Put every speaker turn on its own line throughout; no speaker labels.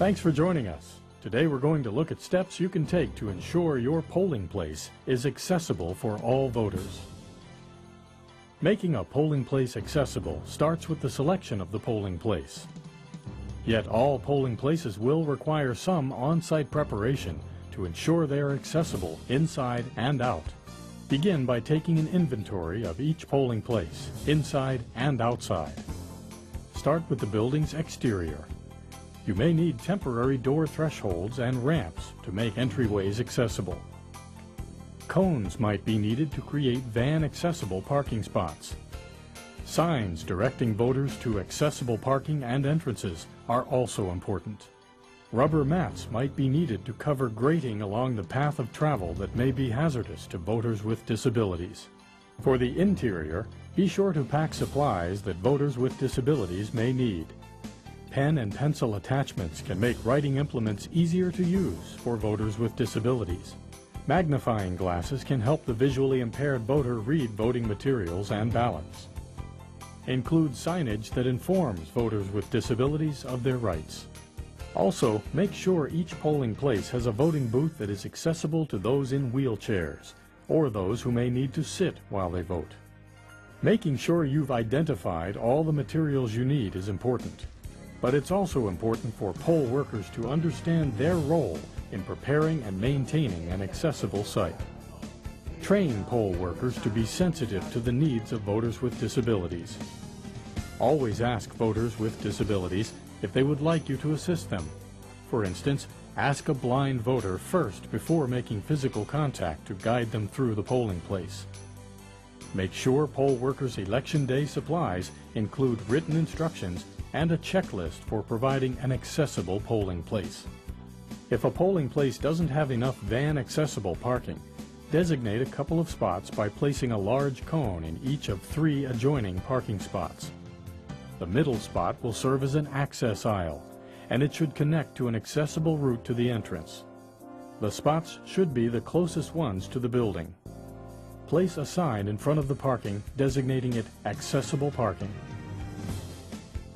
Thanks for joining us. Today we're going to look at steps you can take to ensure your polling place is accessible for all voters. Making a polling place accessible starts with the selection of the polling place. Yet all polling places will require some on-site preparation to ensure they are accessible inside and out. Begin by taking an inventory of each polling place, inside and outside. Start with the building's exterior. You may need temporary door thresholds and ramps to make entryways accessible. Cones might be needed to create van-accessible parking spots. Signs directing voters to accessible parking and entrances are also important. Rubber mats might be needed to cover grating along the path of travel that may be hazardous to voters with disabilities. For the interior, be sure to pack supplies that voters with disabilities may need. Pen and pencil attachments can make writing implements easier to use for voters with disabilities. Magnifying glasses can help the visually impaired voter read voting materials and ballots. Include signage that informs voters with disabilities of their rights. Also, make sure each polling place has a voting booth that is accessible to those in wheelchairs or those who may need to sit while they vote. Making sure you've identified all the materials you need is important. But it's also important for poll workers to understand their role in preparing and maintaining an accessible site. Train poll workers to be sensitive to the needs of voters with disabilities. Always ask voters with disabilities if they would like you to assist them. For instance, ask a blind voter first before making physical contact to guide them through the polling place. Make sure poll workers' election day supplies include written instructions and a checklist for providing an accessible polling place. If a polling place doesn't have enough van-accessible parking, designate a couple of spots by placing a large cone in each of 3 adjoining parking spots. The middle spot will serve as an access aisle, and it should connect to an accessible route to the entrance. The spots should be the closest ones to the building. Place a sign in front of the parking designating it accessible parking.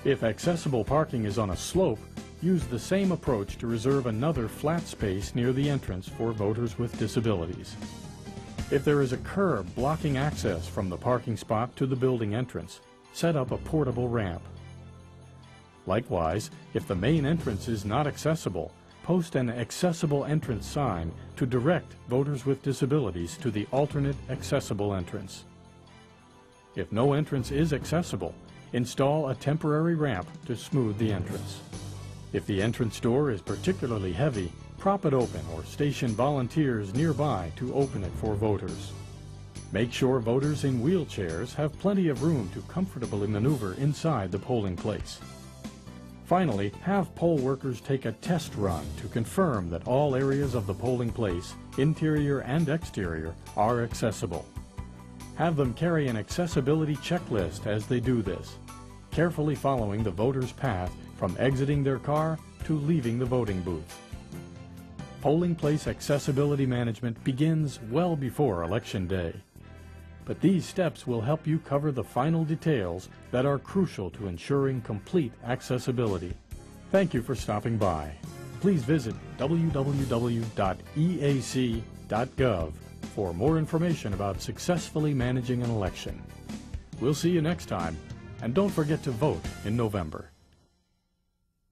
If accessible parking is on a slope, use the same approach to reserve another flat space near the entrance for voters with disabilities. If there is a curb blocking access from the parking spot to the building entrance, set up a portable ramp. Likewise, if the main entrance is not accessible, post an accessible entrance sign to direct voters with disabilities to the alternate accessible entrance. If no entrance is accessible, install a temporary ramp to smooth the entrance. If the entrance door is particularly heavy, prop it open or station volunteers nearby to open it for voters. Make sure voters in wheelchairs have plenty of room to comfortably maneuver inside the polling place. Finally, have poll workers take a test run to confirm that all areas of the polling place, interior and exterior, are accessible. Have them carry an accessibility checklist as they do this, carefully following the voter's path from exiting their car to leaving the voting booth. Polling place accessibility management begins well before Election Day. But these steps will help you cover the final details that are crucial to ensuring complete accessibility. Thank you for stopping by. Please visit www.eac.gov for more information about successfully managing an election. We'll see you next time, and don't forget to vote in November.